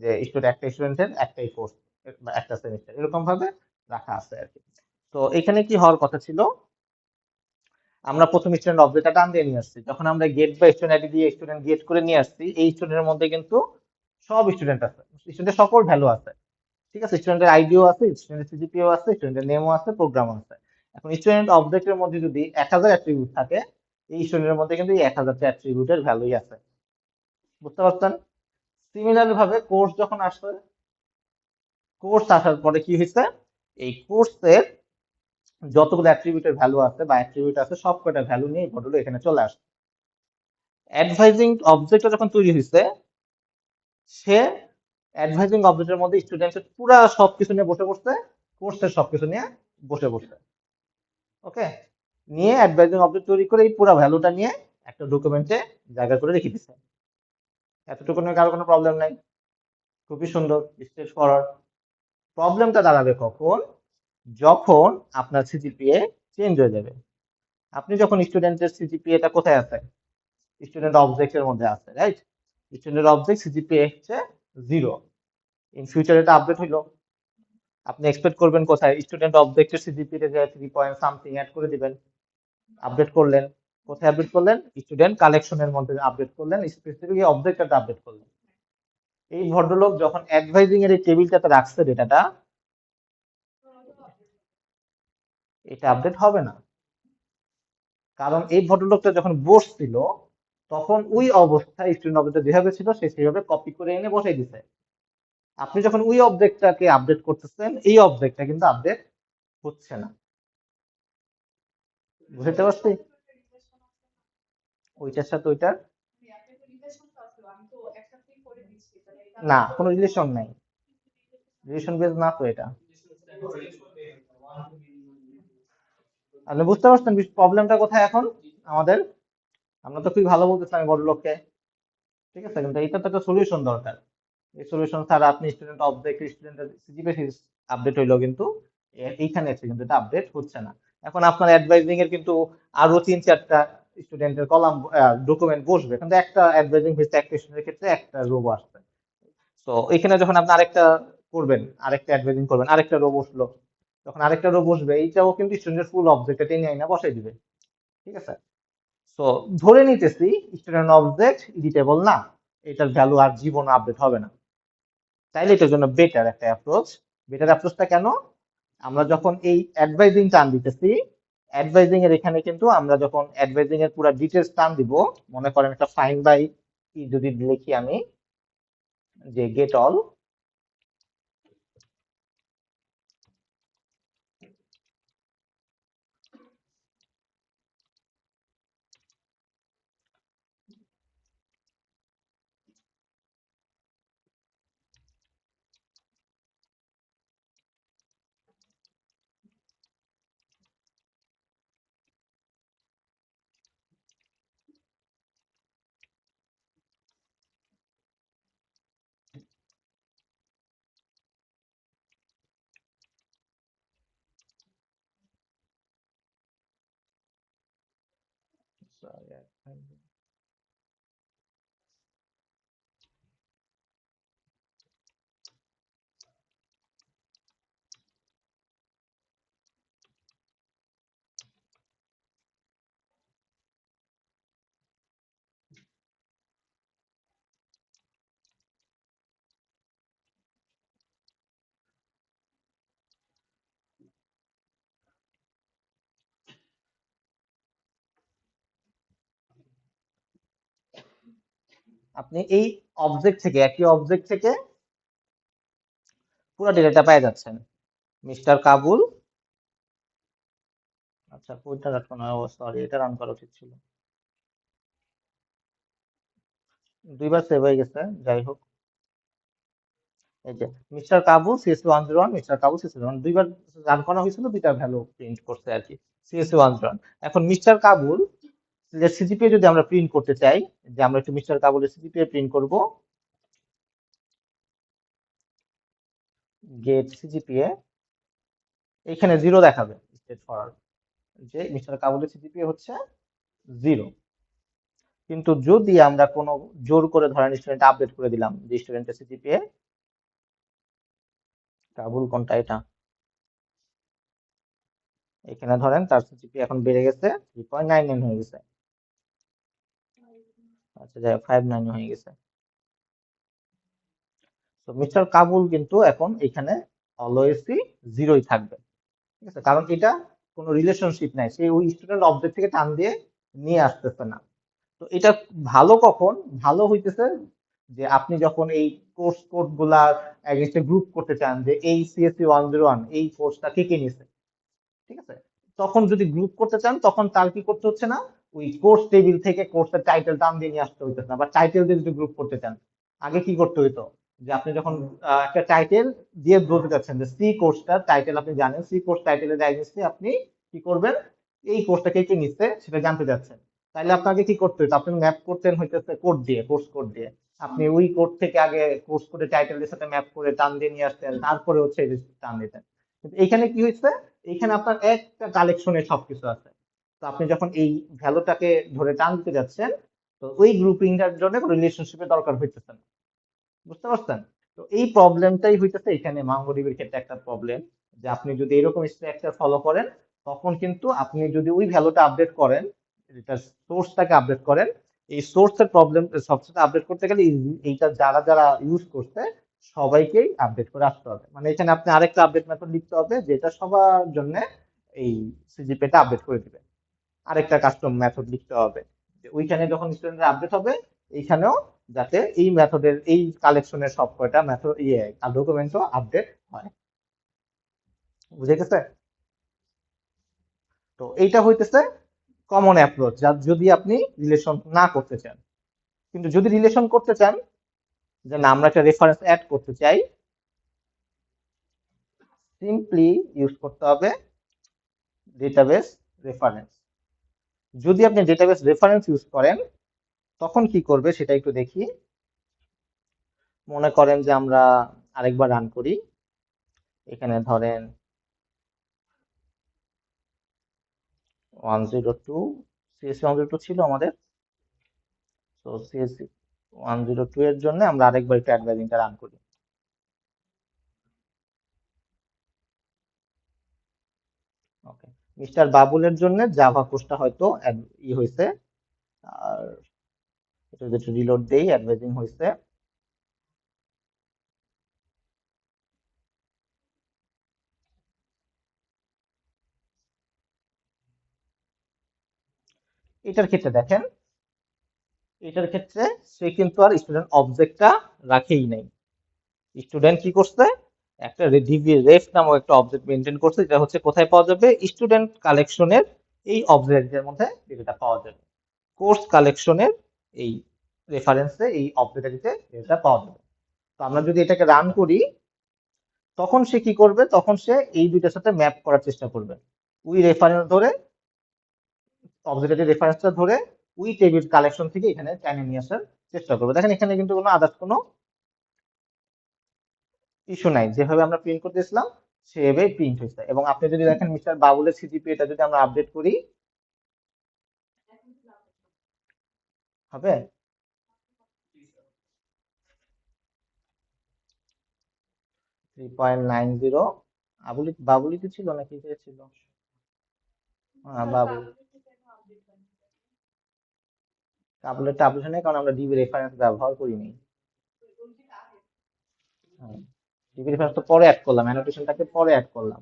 যে স্টুডেন্ট একটা স্টুডেন্টের একটাই কোর্স বা একটা সেমিস্টার এরকম ভাবে রাখা আছে আর কি। তো এখানে কি হওয়ার কথা ছিল, আমরা প্রথম স্টুডেন্ট অবজেক্টটা টান দিয়ে নিয়ে আসছি, যখন আমরা গেট বা স্টুডেন্ট আইডি দিয়ে স্টুডেন্ট গেট করে নিয়ে আসছি, এই স্টুডেন্টের মধ্যে কিন্তু সব স্টুডেন্ট আছে, স্টুডেন্টের সকল ভ্যালু আছে, ঠিক আছে। স্টুডেন্টের আইডিও আছে, স্টুডেন্টের সিজিপিও আছে, স্টুডেন্টের নেমও আছে, প্রোগ্রামও আছে। এখন স্টুডেন্ট অবজেক্টের মধ্যে যদি 1000 অ্যাট্রিবিউট থাকে, এই স্টুডেন্টের মধ্যে কিন্তু এই 1000টা অ্যাট্রিবিউটের ভ্যালুই আছে। বুঝতে পারছেন? সিমিলার ভাবে কোর্স যখন আসছে, কোর্স আসার পরে কি হয়েছে, এই কোর্সের যতগুলো অ্যাট্রিবিউটের ভ্যালু আছে বা অ্যাট্রিবিউট আছে সব কয়টা ভ্যালু নিয়ে এই মডেলে এখানে চলে আসে। অ্যাডভাইজিং অবজেক্টটা যখন তৈরি হয়েছে, সে অ্যাডভাইজিং অবজেক্টের মধ্যে স্টুডেন্টের পুরা সবকিছু নিয়ে বসে পড়ছে, কোর্সের সবকিছু নিয়ে বসে পড়ছে। ওকে, নিয়ে অ্যাডভাইজিং অবজেক্ট তৈরি করে এই পুরো ভ্যালুটা নিয়ে একটা ডকুমেন্টে জায়গা করে রেখে দিচ্ছে। এতটুকু নিয়ে কারো কোনো প্রবলেম নাই, খুবই সুন্দর, স্ট্রেট ফরওয়ার্ড। প্রবলেমটা দাঁড়াবে কখন, যখন আপনার সিজিপিএ চেঞ্জ হয়ে যাবে। আপনি যখন স্টুডেন্টের সিজিপিএটা কোথায় আছে, স্টুডেন্ট অবজেক্টের মধ্যে আছে, রাইট? স্টুডেন্ট অবজেক্ট সিজিপিএ হচ্ছে 0, ইন ফিউচার এটা আপডেট হইলো, আপনি এক্সপেক্ট করবেন কোথায়, স্টুডেন্ট অবজেক্টের সিজিপি তে যে 3 সামথিং অ্যাড করে দিবেন, আপডেট করলেন, কোথায় আপডেট করলেন, স্টুডেন্ট কালেকশনের মধ্যে আপডেট করলেন, স্পেসিফিক অবজেক্টটা আপডেট করলেন। এই ভদ্রলোক যখন অ্যাডভাইজিং এর এই টেবিলটাতে রাখছে ডেটাটা, এটা আপডেট হবে না। কারণ এই ভদ্রলোকটা যখন বসছিল তখন ওই অবস্থায় স্টুডেন্ট অবজেক্ট যেভাবে ছিল সে সেভাবে কপি করে এনে বসাই দিছে। আপনি যখন ওই অবজেক্টটাকে আপডেট করতেছেন, এই অবজেক্টটা কিন্তু আপডেট হচ্ছে না। বুঝতে পারছি? ওইটার সাথে ওইটার না, কোনো রিলেশন নাই, রিলেশন বেস না তো এটা। আপনি বুঝতে পারছেন প্রবলেমটা কোথায় এখন আমাদের? আমরা তো খুবই ভালো বলতেছিলাম আমি বড় লোককে, ঠিক আছে, কিন্তু এইটা তো একটা সলিউশন দরকার। এই সলিউশন ছাড়া আপনি স্টুডেন্ট অবজেক্ট স্টুডেন্টের সিজিপিএ আপডেট হইলো, কিন্তু এইখানে এসে কিন্তু এটা আপডেট হচ্ছে না। এখন আপনার অ্যাডভাইজিং এর কিন্তু আরো 3-4টা স্টুডেন্টের কলাম ডকুমেন্ট বসবে, কিন্তু একটা অ্যাডভাইজিং হয়েছে একটা স্টুডেন্টের ক্ষেত্রে একটা রোবো আসছে। তো এখানে যখন আপনি আরেকটা করবেন, আরেকটা অ্যাডভাইজিং করবেন, আরেকটা রো বসলো, যখন আরেকটা রো বসবে এইটাও কিন্তু স্টুডেন্টের ফুল অবজেক্টটা টেনে আইনা বসাই দিবে, ঠিক আছে। তো ধরে নিতেছি স্টুডেন্ট অবজেক্ট এডিটেবল না, এটার ভ্যালু আর জীবনে আপডেট হবে না। তাইলে এটার জন্য বেটার একটা অ্যাপ্রোচ। বেটার অ্যাপ্রোচটা কেন? আমরা যখন এই অ্যাডভাইজিং টার্ন দিতেছি, অ্যাডভাইজিং এর এখানে কিন্তু আমরা যখন অ্যাডভাইজিং এর পুরো ডিটেলস টার্ন দিব, মনে করেন একটা ফাইন্ড বাই যদি লিখি আমি, যে গেট অল, আপনি এই অবজেক্ট থেকে, একই অবজেক্ট থেকে পুরো ডেটাটা পেয়ে যাচ্ছেন। মিস্টার কাবুল, আচ্ছা কোডটা রাখো না, ও সরি, এটা রান করা উচিত ছিল। দুইবার সেভ হয়ে গেছে, যাই হোক। এই যে mister Kabul CS101, mister Kabul CS101 দুইবার রান করা হয়েছিল, দুইটা ভ্যালু প্রিন্ট করছে আর কি, CS101। এখন মিস্টার কাবুল সিজিপিএ যদি আমরা প্রিন্ট করতে চাই, যে আমরা একটু মিস্টার কাবুলের সিজিপিএ প্রিন্ট করব, গেট সিজিপিএ, এখানে 0 দেখাবে স্টেট ফরওয়ার্ড, যে মিস্টার কাবুলের সিজিপিএ হচ্ছে 0। কিন্তু যদি আমরা কোনো জোর করে ধরেন স্টুডেন্ট আপডেট করে দিলাম, যে স্টুডেন্টের সিজিপিএ, কাবুল কোনটা এটা, এখানে ধরেন তার সিজিপিএ এখন বেড়ে গেছে 3.99 হয়ে গেছে, আচ্ছা যাই 5.9 হয়ে গেছে। তো মিস্টার কাবুল কিন্তু এখন এখানে অলওয়েজই 0ই থাকবে, ঠিক আছে, কারণ এটা কোনো রিলেশনশিপ নাই, সে ওই স্টুডেন্ট অবজেক্ট থেকে টান দিয়ে নিয়ে আসতেছে না। তো এটা ভালো কখন? ভালো হইতেছে যে আপনি যখন এই কোর্স কোড গুলা এগেইনস্টে গ্রুপ করতে চান, যে এই CSC101 এই কোর্সটা কে কে নিছে, ঠিক আছে, তখন যদি গ্রুপ করতে চান তখন তার কি করতে হচ্ছে না, ওই কোর্স টেবিল থেকে কোর্সের টাইটেল টান দিয়ে নিয়ে আসতে হইতেছে না। বা টাইটেল দিয়ে যদি গ্রুপ করতে চান, আগে কি করতে হইতো, যে আপনি যখন একটা টাইটেল দিয়ে বলতে চাচ্ছেন যে সি কোর্সটার টাইটেল, আপনি জানেন সি কোর্স টাইটেলের এগেইনস্টে আপনি কি করবেন, এই কোর্সটা কে কে নিচ্ছে সেটা জানতে যাচ্ছেন, তাইলে আপনাকে কি করতে হতো, আপনি ম্যাপ করতেন হইতেছে কোড দিয়ে, কোর্স কোড দিয়ে। আপনি ওই কোড থেকে আগে কোর্স কোডের টাইটেলের সাথে ম্যাপ করে টান দিয়ে নিয়ে আসতেন, তারপরে হচ্ছে এই টান দিতেন। কিন্তু এখানে কি হয়েছে, এখানে আপনার একটা কালেকশনে সবকিছু আছে। তো আপনি যখন এই ভ্যালুটাকে ধরে টান দিতে যাচ্ছেন, তো ওই গ্রুপিংটার জন্য রিলেশনশিপের দরকার হইতেছে না। বুঝতে পারছেন? তো এই প্রবলেমটাই হইতেছে এখানে MongoDB-র ক্ষেত্রে একটা প্রবলেম, যে আপনি যদি এরকম স্ট্রাকচার ফলো করেন, তখন কিন্তু আপনি যদি ওই ভ্যালুটা আপডেট করেন, এটা সোর্সটাকে আপডেট করেন, এই সোর্সের প্রবলেম সবচেয়ে আপডেট করতে গেলে এইটা যারা যারা ইউজ করছে সবাইকেই আপডেট করে আসতে হবে। মানে এখানে আপনি আরেকটা আপডেট মেথড লিখতে হবে যেটা সবার জন্য এই সিজিপিটা আপডেট করে দিবে। আরেকটা কাস্টম মেথড লিখতে হবে যে ওইখানে যখন স্টুডেন্টরা আপডেট হবে, এইখানেও যাতে এই মেথডের এই কালেকশনের সব কয়টা মেথড ডকুমেন্টও আপডেট হয়। বুঝে গেছে? তো এইটা হইতেছে কমন অ্যাপ্রোচ, যা যদি আপনি রিলেশন না করতে চান। কিন্তু যদি রিলেশন করতে চান, যে না আমরা একটা রেফারেন্স অ্যাড করতে চাই, সিম্পলি ইউজ করতে হবে ডেটাবেস রেফারেন্স। যদি আপনি ডেটাবেস রেফারেন্স ইউজ করেন, তখন কি করবে সেটা একটু দেখি। মনে করেন যে আমরা আরেকবার রান করি, এখানে ধরেন 102, সিএসসি 102 ছিল আমাদের। তো সিএসসি 102 এর জন্য আমরা আরেকবার একটু অ্যাডভাইজিংটা রান করি। ওকে, মিস্টার বাবুলের জন্য জাভা কোর্সটা হয়তো হয়েছে। আর এটা যদি একটু রিলোড দেই, অ্যাডভাইজিং হয়েছে। এটার ক্ষেত্রে দেখেন, এটার ক্ষেত্রে সে কিন্তু আর স্টুডেন্ট অবজেক্টটা রাখেই নাই। স্টুডেন্ট কি করছে, একটা ডিবি রেফ নামক একটা অবজেক্ট মেনটেন করছে, যেটা হচ্ছে কোথায় পাওয়া যাবে, স্টুডেন্ট কালেকশনের এই অবজেক্টের মধ্যে ডেটাটা পাওয়া যাবে। কোর্স কালেকশনের এই রেফারেন্সে এই অবজেক্টে ডেটা পাওয়া যাবে। তো আমরা যদি এটাকে রান করি, তখন সে কি করবে, তখন সে এই দুইটার সাথে ম্যাপ করার চেষ্টা করবে। ওই রেফারেন্স ধরে, অবজেক্টের রেফারেন্সটা ধরে ওই টেবিল কালেকশন থেকে এখানে টেনে নিয়ে আসার চেষ্টা করবে। দেখেন এখানে কিন্তু কোনো আদার্স কোনো ইস্যু নাই, যেভাবে আমরা প্রিন্ট করতেছিলাম সেভাবে প্রিন্ট হয়েছে। এবং আপনি যদি দেখেন মিস্টার বাবুলের সিজিপি, এটা যদি আমরা আপডেট করি, হবে 3.90। বাবুলি ছিল নাকি কে ছিল? হ্যাঁ বাবুল। বাবুলেরটা আপডেট হয় নাই কারণ আমরা ডিবি রেফারেন্স ব্যবহার করিনি। ডিবি রেফারেন্স তো পরে অ্যাড করলাম, অ্যানোটেশনটাকে পরে অ্যাড করলাম।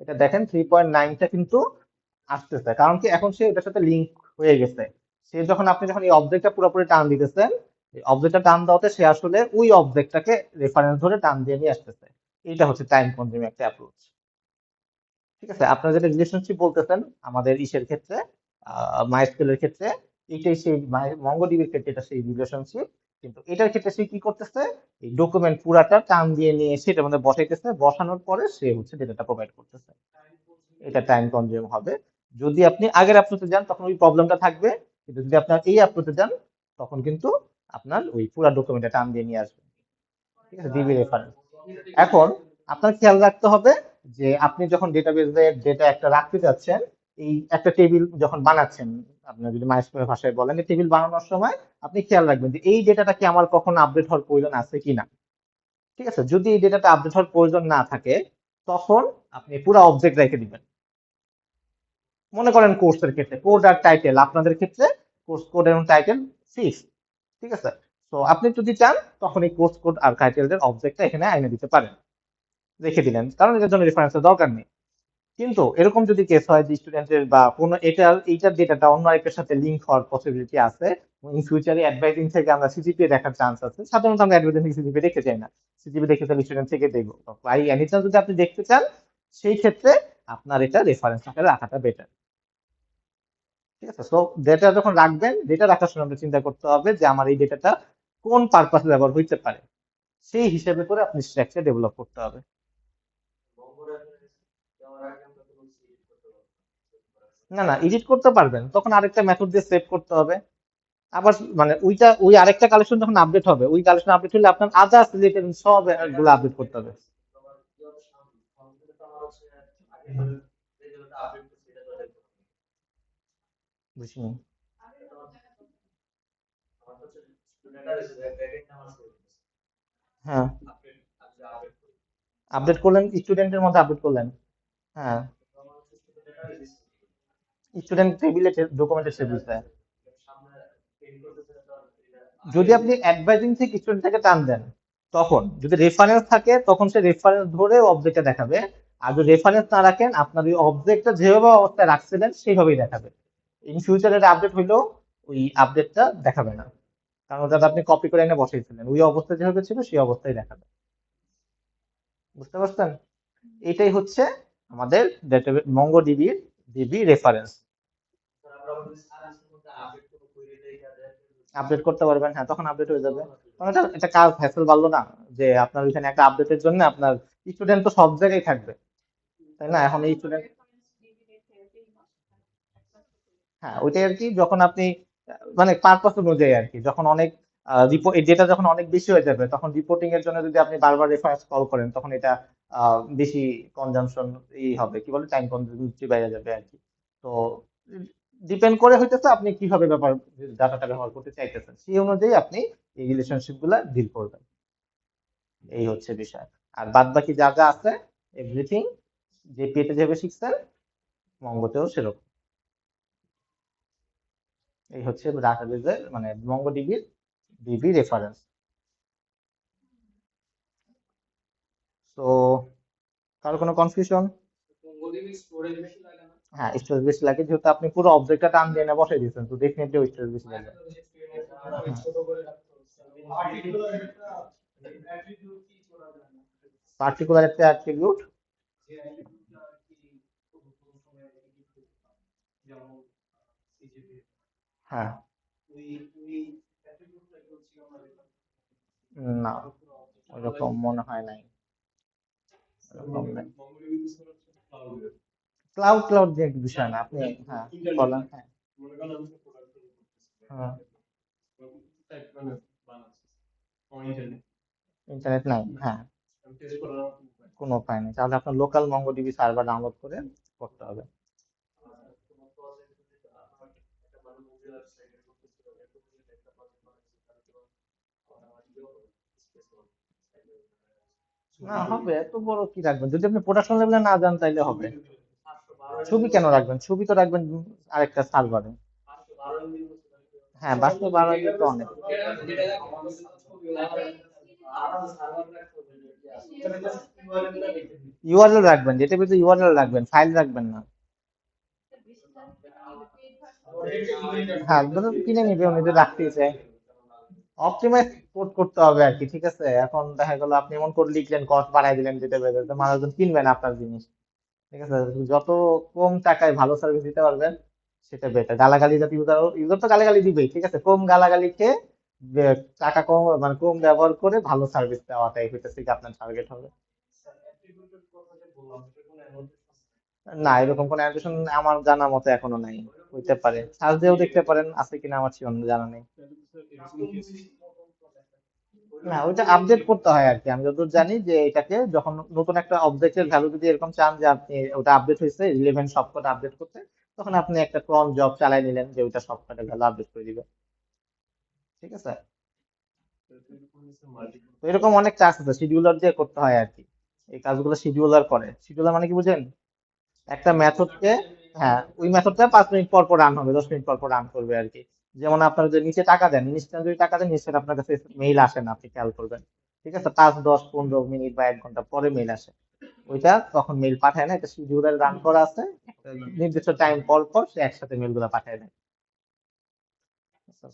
এটা দেখেন 3.9টা কিন্তু আসতেছে, কারণ কি এখন সে এটার সাথে লিঙ্ক হয়ে গেছে। সে যখন আপনি যখন এই অবজেক্টটা পুরোপুরি টান দিতেছেন, এই অবজেক্টটা টান দেওয়াতে সে আসলে ওই অবজেক্টটাকে রেফারেন্স ধরে টান দিয়ে নিয়ে আসতেছে। এইটা হচ্ছে টাইম কনজিউমিং একটা অ্যাপ্রোচ। ঠিক আছে, আপনারা যেটা রিলেশনশিপ বলতেছেন আমাদের ইসের ক্ষেত্রে, মাইস্কুলের ক্ষেত্রে, এইটাই সেই মঙ্গোডিবির ক্ষেত্রে এটা সেই রিলেশনশিপ। কিন্তু এটার ক্ষেত্রে সে কি করতেছে, এই ডকুমেন্ট পুরাটা টান দিয়ে নিয়ে এসে এটার মধ্যে বসাইতেছে, বসানোর পরে সে হচ্ছে ডেটাটা প্রোভাইড করতেছে। এটা টাইম কনজিউম হবে। যদি আপনি আগের অ্যাপ্রোচে যান তখন ওই প্রবলেমটা থাকবে, কিন্তু যদি আপনার এই অ্যাপ্রোচে যান তখন কিন্তু আপনার ওই পুরো ডকুমেন্টটা টান দিয়ে নিয়ে আসবে। ঠিক আছে, ডিবি রেফারেন্স। এখন আপনার খেয়াল রাখতে হবে যে আপনি যখন ডেটাবেজে ডেটা একটা রাখতে যাচ্ছেন, এই একটা টেবিল যখন বানাচ্ছেন, আপনার যদি মাইস্কুলের ভাষায় বলেন, এই টেবিল বানানোর সময় আপনি খেয়াল রাখবেন যে এই ডেটাটা কি আমার কখনো আপডেট হওয়ার প্রয়োজন আছে কিনা। ঠিক আছে, যদি এই ডেটাটা আপডেট হওয়ার প্রয়োজন না থাকে, তখন আপনি পুরো অবজেক্ট রেখে দিবেন। মনে করেন কোর্সের ক্ষেত্রে কোড আর টাইটেল, আপনাদের ক্ষেত্রে কোর্স কোড এবং টাইটেল ফিক্স। ঠিক আছে, তো আপনি যদি চান তখন এই কোর্স কোড আর টাইটেলের অবজেক্টটা এখানে এনে দিতে পারেন, রেখে দিলেন, কারণ এটার জন্য রেফারেন্সের দরকার নেই। কিন্তু এরকম যদি কেস হয় যে স্টুডেন্টের বা কোনো এইটার ডেটাটা অন্য আরেকটার সাথে লিঙ্ক হওয়ার পসিবিলিটি আছে, ইন ফিউচারে অ্যাডভাইজিং থেকে আমরা সিজিপি দেখার চান্স আছে, সাধারণত আমরা অ্যাডভাইজিং থেকে সিজিপি দেখতে চাই না, সিজিপি দেখতে চাইলে স্টুডেন্ট থেকে দেখবো। তো বাই এনি চান্স যদি আপনি দেখতে চান, সেই ক্ষেত্রে আপনার এটা রেফারেন্স আকারে রাখাটা বেটার। ঠিক আছে, সো ডেটা যখন রাখবেন, ডেটা রাখার সময় আপনার চিন্তা করতে হবে যে আমার এই ডেটাটা কোন পারপাসে ব্যবহার হইতে পারে, সেই হিসেবে করে আপনি স্ট্রাকচার ডেভেলপ করতে হবে। না না, এডিট করতে পারবেন, তখন আরেকটা মেথড দিয়ে সেভ করতে হবে। আবার মানে ওই আরেকটা কালেকশন যখন আপডেট হবে, ওই কালেকশন আপডেট হলে আপনার আদার্স রিলেটেড সব গুলো আপডেট করতে হবে। বুঝিনি। হ্যাঁ, আপডেট করলেন, স্টুডেন্টের মধ্যে আপডেট করলেন। হ্যাঁ, স্টুডেন্ট টেবিলে ডকুমেন্টের টেবিলটা, যদি আপনি অ্যাডভাইজিং থেকে স্টুডেন্ট থেকে টান দেন, তখন যদি রেফারেন্স থাকে তখন সে রেফারেন্স ধরে অবজেক্টটা দেখাবে। আর যদি রেফারেন্স না রাখেন, আপনার ওই অবজেক্টটা যেভাবে অবস্থায় রাখছিলেন সেইভাবেই দেখাবে। ইন ফিউচারে আপডেট হইলেও ওই আপডেটটা দেখাবে না, কারণ ওটা তো আপনি কপি করে এনে বসাইছিলেন, ওই অবস্থা যেভাবে ছিল সেই অবস্থায় দেখাবে। বুঝতে পারছেন? এটাই হচ্ছে আমাদের মঙ্গোডিবির ডিবি রেফারেন্স। আপডেট করতে পারবেন, হ্যাঁ, তখন আপডেট হয়ে যাবে। কারণ এটা এটা কাজ হ্যাসেল বাড়লো না, যে আপনার ওইখানে একটা আপডেটের জন্য আপনার স্টুডেন্ট তো সব জায়গায় থাকবে, তাই না? এখন এই স্টুডেন্ট, হ্যাঁ, ওইটাই আর কি। যখন আপনি মানে পারপাস অনুযায়ী আর কি, যখন অনেক রিপোর্ট ডেটা যখন অনেক বেশি হয়ে যাবে, তখন রিপোর্টিং এর জন্য যদি আপনি বারবার রেফারেন্স কল করেন, তখন এটা বেশি কনজাম্পশন হবে, কি বলে, টাইম কনজিউমিং বেড়ে যাবে আর কি। তো ডিপেন্ড করে হইতেছে আপনি কিভাবে ডাটাটা ব্যবহার করতে চাইতেছেন, সেই অনুযায়ী আপনি এই রিলেশনশিপ গুলা ডিল করবেন। এই হচ্ছে বিষয়। আর বাদ বাকি যা যা আছে, এভরিথিং যে পেতে যেভাবে শিখছেন, মঙ্গতেও সেরকম। এই হচ্ছে ডাটাবেজের মানে মঙ্গোডিবির ডিবি রেফারেন্স। তো কারো কোনো কনফিউশন? হ্যাঁ, স্টোরেজ বেশি লাগে, যেহেতু আপনি পুরো অবজেক্টটা টান দিয়ে না বসাই দিয়েছেন, তো ডেফিনেটলি স্টোরেজ বেশি লাগে। পার্টিকুলার একটা অ্যাট্রিবিউট। হ্যাঁ, না, ওরকম মনে হয় নাই, ওরকম নাই। ক্লাউড ক্লাউড যে বিষয় না আপনি, হ্যাঁ, বলেন, হ্যাঁ। হ্যাঁ, ইন্টারনেট নাই, হ্যাঁ, কোনো উপায় নেই, তাহলে আপনার লোকাল মঙ্গোডিবি সার্ভার ডাউনলোড করে করতে হবে। না, হবে, এত বড় কি রাখবেন, যদি আপনি প্রোডাকশন লেভেলে না যান তাইলে হবে। ছবি কেন রাখবেন, ছবি তো রাখবেন আরেকটা সার্ভারে। হ্যাঁ, বাস্তব বাড়াইলে তো অনেক। ইউআরএল রাখবেন, যেটা বলতে ইউআরএল রাখবেন, ফাইল রাখবেন না। হ্যাঁ, ধরুন কিনে নিবে, উনি যদি রাখতেই চায়, অপটিমাইজ কোড করতে হবে আর কি। ঠিক আছে, এখন দেখা গেল আপনি এমন কোড লিখলেন, কস্ট বাড়াই দিলেন, যেটা বেরোতে মানুষজন কিনবে না আপনার জিনিস। ঠিক আছে, যত কম টাকায় ভালো সার্ভিস দিতে পারবেন সেটা বেটার। গালাগালি যাতে ইউজার ইউজার তো গালাগালি দিবেই, ঠিক আছে, কম গালাগালি খেয়ে টাকা কম মানে কম ব্যবহার করে ভালো সার্ভিস দেওয়াটাই হইতেছে কি আপনার টার্গেট হবে। না, এরকম কোনো অ্যাপ্লিকেশন আমার জানা মতে এখনো নাই। হইতে পারে, সার্চ দিয়েও দেখতে পারেন, আছে কিনা আমার শিওর জানা নেই। না, ওইটা আপডেট করতে হয় আর কি। আমি যতদূর জানি যে এটাকে যখন নতুন একটা অবজেক্টের ভ্যালু যদি এরকম চান যে আপনি ওটা আপডেট হয়েছে, রিলেভেন্ট সবকটা আপডেট করতে, তখন আপনি একটা ক্রন জব চালাই নিলেন যে ওইটা সবকটা ভ্যালু আপডেট করে দিবে। ঠিক আছে, তো এরকম অনেক টাস্ক আছে, শিডিউলার দিয়ে করতে হয় আর কি। এই কাজগুলো শিডিউলার করে। শিডিউলার মানে কি বুঝেন? একটা মেথডকে, হ্যাঁ, ওই মেথডটা 5 মিনিট পর পর রান হবে, 10 মিনিট পর পর রান করবে আর কি। যেমন আপনার যে নিচে টাকা দেন, ইনস্ট্যান্ট যদি টাকা দেন, ইনস্ট্যান্ট আপনার কাছে মেইল আসে না, আপনি খেয়াল করবেন। ঠিক আছে, 5, 10, 15 মিনিট বা 1 ঘন্টা পরে মেইল আসে। ওইটা তখন মেইল পাঠায় না, এটা শিডিউলার রান করা আছে, একটা নির্দিষ্ট টাইম পর পর সে একসাথে মেইল গুলা পাঠায় দেয়।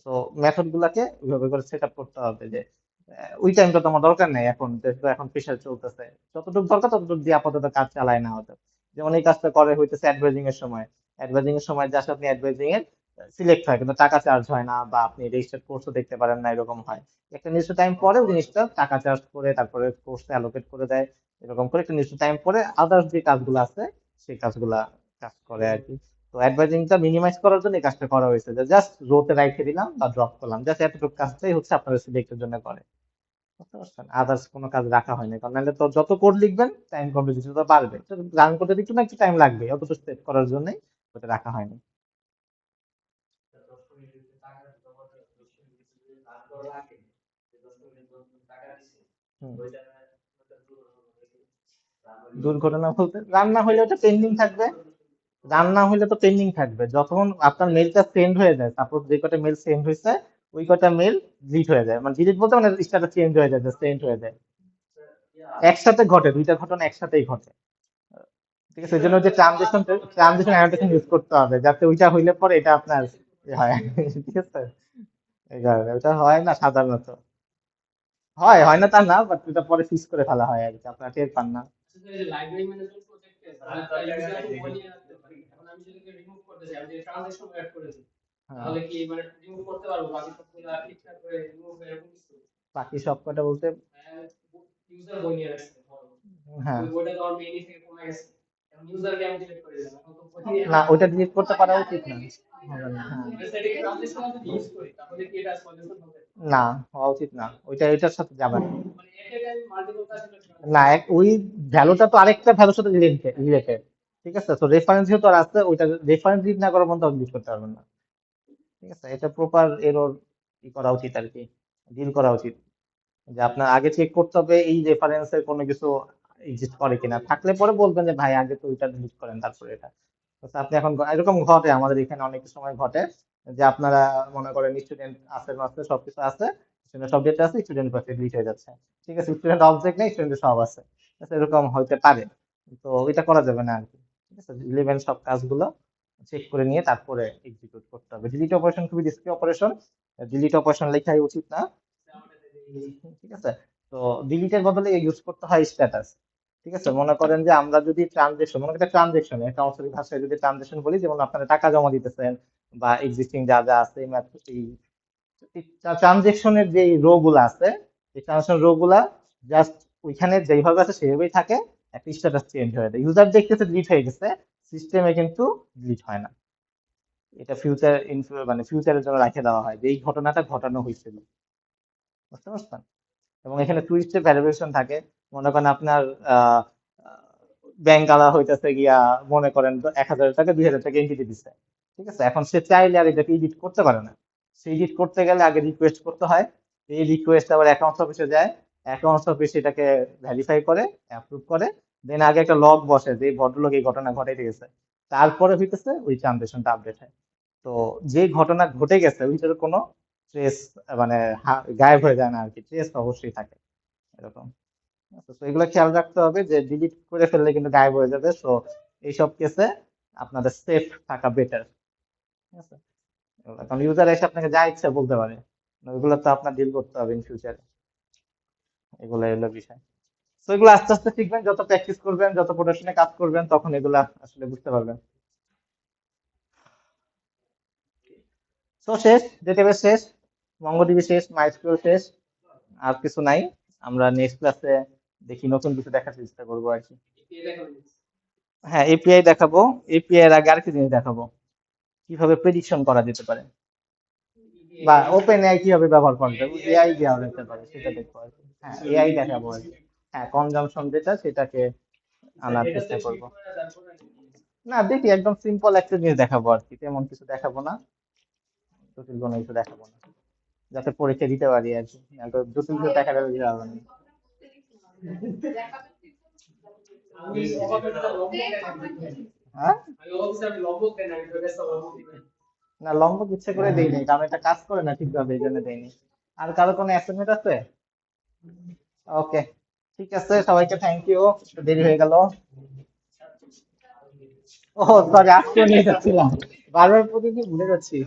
তো মেথড গুলাকে ওইভাবে করে সেট আপ করতে হবে যে ওই টাইমটা তোমার দরকার নেই, এখন যেহেতু এখন প্রেশার চলতেছে, যতটুকু দরকার ততটুকু দিয়ে আপাতত কাজ চালায় না হতো। যেমন এই কাজটা করে হইতেছে অ্যাডভার্টাইজিং এর সময়। অ্যাডভার্টাইজিং এর সময় যা আপনি অ্যাডভার্টাইজিং এর সিলেক্ট হয়, কিন্তু টাকা চার্জ হয় না, বা আপনি রেজিস্টার্ড কোর্সও দেখতে পারেন না, এরকম হয়। একটা নির্দিষ্ট টাইম পরে ওই জিনিসটা টাকা চার্জ করে তারপরে কোর্সে অ্যালোকেট করে দেয়। এরকম করে একটা নির্দিষ্ট টাইম পরে আদার্স যে কাজগুলো আছে সেই কাজগুলা কাজ করে আর কি। তো অ্যাডভার্টাইজিংটা মিনিমাইজ করার জন্য এই কাজটা করা হয়েছে, যে জাস্ট রোতে রাইখে দিলাম বা ড্রপ করলাম, জাস্ট এতটুকু কাজটাই হচ্ছে আপনার সিলেক্টের জন্য করে। বুঝতে পারছেন? আদার্স কোনো কাজ রাখা হয়নি, কারণ নাহলে তো যত কোড লিখবেন টাইম কমপ্লিকেশন তো বাড়বে, রান করতে একটু না একটু টাইম লাগবে, অতটুকু সেভ করার জন্যই ওটা রাখা হয়নি। হুম। দুর্ঘটনা বলতে রান্না হইলে ওটা পেন্ডিং থাকবে। রান্না হইলে তো পেন্ডিং থাকবে, যখন আপনার মেলটা সেন্ড হয়ে যায়, সাপোজ যে কটা মেল সেন্ড হয়েছে ওই কটা মেল ডিলিট হয়ে যায়, মানে ডিলিট বলতে মানে স্ট্যাটাস চেঞ্জ হয়ে যায়, সেন্ড হয়ে যায়। একসাথে ঘটে, দুইটা ঘটনা একসাথেই ঘটে। ঠিক আছে, এই জন্য যে ট্রানজিশন অ্যানোটেশন ইউজ করতে হবে, যাতে ওইটা হইলে পরে এটা আপনার হয়। ঠিক আছে, এই কারণে ওটা হয় না সাধারণত। হয় হয় না তা না, বাট ওটা পরে ফিক্স করে ফেলা হয় আর কি, আপনারা টের পান না। হ্যাঁ, বাকি সব কটা বলতে হ্যাঁ, না ওইটা ডিলিট করতে পারা উচিত না। হবে না, হ্যাঁ। না, হওয়া উচিত না, ওইটা এটার সাথে যাবে না। না ওই ভ্যালুটা তো আরেকটা ভ্যালুর সাথে রিলেটেড। ঠিক আছে, তো রেফারেন্স যেহেতু আর আছে, ওইটা রেফারেন্স ডিলিট না করার পর্যন্ত ডিলিট করতে পারবেন না। ঠিক আছে, এটা প্রপার এরর ই করা উচিত আর কি, ডিল করা উচিত। যে আপনার আগে চেক করতে হবে এই রেফারেন্সের কোনো কিছু এক্সিস্ট করে কিনা, থাকলে পরে বলবেন যে ভাই আগে তো ওইটা ডিলিট করেন তারপরে এটা। তো আপনি এখন এরকম ঘটে, আমাদের এখানে অনেক সময় ঘটে যে আপনারা মনে করেন স্টুডেন্ট আছে, মাসে সবকিছু আছে, স্টুডেন্ট সাবজেক্ট আছে, স্টুডেন্ট পাশে ডিলিট হয়ে যাচ্ছে। ঠিক আছে, স্টুডেন্ট অবজেক্ট নেই, স্টুডেন্ট সব আছে। ঠিক আছে, এরকম হইতে পারে। তো এটা করা যাবে না আর কি। ঠিক আছে, রিলেভেন্ট সব কাজগুলো চেক করে নিয়ে তারপরে এক্সিকিউট করতে হবে। ডিলিট অপারেশন খুবই রিস্কি অপারেশন, ডিলিট অপারেশন লেখাই উচিত না। ঠিক আছে, তো ডিলিটের বদলে ইউজ করতে হয় স্ট্যাটাস। ঠিক আছে, মনে করেন যে আমরা যদি ট্রানজেকশন, মনে করেন ট্রানজেকশন অ্যাকাউন্টসের ভাষায় যদি ট্রানজেকশন বলি, যেমন আপনারা টাকা জমা দিতেছেন বা এক্সিস্টিং যা যা আছে, এই ট্রানজেকশনের যে রো গুলা আছে, এই ট্রানজেকশন রো গুলা জাস্ট ওইখানে যেভাবে আছে সেভাবেই থাকে, একটা স্ট্যাটাস চেঞ্জ হয়ে যায়, ইউজার দেখতেছে ডিলিট হয়ে গেছে, সিস্টেমে কিন্তু ডিলিট হয় না। এটা ফিউচার মানে ফিউচারের জন্য রাখে দেওয়া হয় যে এই ঘটনাটা ঘটানো হয়েছিল। বুঝতে পারছেন? এবং এখানে টুইস্টের ভ্যারিয়েশন থাকে। মনে করেন আপনার ব্যাংক আলা হইতেছে গিয়া, মনে করেন তো 1,000 টাকা 2,000 টাকা এন্টিটি দিচ্ছে। ঠিক আছে, এখন সে চাইলে আর এটাকে এডিট করতে পারে না। সে এডিট করতে গেলে আগে রিকোয়েস্ট করতে হয়, এই রিকোয়েস্ট আবার অ্যাকাউন্টস অফিসে যায়, অ্যাকাউন্টস অফিস এটাকে ভেরিফাই করে, অ্যাপ্রুভ করে, দেন আগে একটা লগ বসে যে এই ভদ্রলোক এই ঘটনা ঘটাইতে গেছে, তারপরে হইতেছে ওই ট্রানজেকশনটা আপডেট হয়। তো যে ঘটনা ঘটে গেছে ওইটার কোনো ট্রেস, মানে গায়েব হয়ে যায় না আর কি, ট্রেস অবশ্যই থাকে এরকম। আচ্ছা, তো এগুলো খেয়াল রাখতে হবে যে ডিলিট করে ফেললে কিন্তু গায়েব হয়ে যাবে। তো এইসব কেসে আপনাদের সেফ থাকা বেটার। ঠিক আছে, কারণ ইউজার এসে আপনাকে যা ইচ্ছা বলতে পারে, ওইগুলো তো আপনার ডিল করতে হবে ইন ফিউচারে। এগুলো এগুলো বিষয়। তো এগুলো আস্তে আস্তে শিখবেন, যত প্র্যাকটিস করবেন, যত প্রোডাকশনে কাজ করবেন, তখন এগুলা আসলে বুঝতে পারবেন। তো শেষ, ডেটাবেস শেষ, মঙ্গোডিবি শেষ, মাইস্কুয়েল শেষ, আর কিছু নাই। আমরা নেক্সট ক্লাসে দেখি নতুন কিছু দেখার চেষ্টা করবো আর কি। হ্যাঁ, এপিআই দেখাবো। এপিআই এর আগে আর কি জিনিস দেখাবো, কিভাবে প্রেডিকশন করা যেতে পারে, বা ওপেন এআই কিভাবে ব্যবহার করা যায়, এআই দেওয়া যেতে পারে সেটা দেখবো আর কি। হ্যাঁ, এআই দেখাবো আর কি। হ্যাঁ, কনজাম্পশন যেটা সেটাকে আনার চেষ্টা করব। না দেখি, একদম সিম্পল একটা জিনিস দেখাবো আর কি, তেমন কিছু দেখাবো না, জটিল কোনো কিছু দেখাবো না, যাতে পরীক্ষা দিতে পারি আর কি। তো জটিল কিছু দেখা গেলে দিতে পারবো না। হ্যাঁ, না লম্বা ইচ্ছে করে দেইনি, কারণ এটা কাজ করে না ঠিকভাবে, এই জন্য দেইনি। আর কারো কোনো অ্যাসাইনমেন্ট আছে? ওকে, ঠিক আছে, সবাইকে থ্যাংক ইউ, দেরি হয়ে গেল। ও সরি, আজকে নিয়ে যাচ্ছিলাম, বারবার প্রতিদিন ভুলে যাচ্ছি।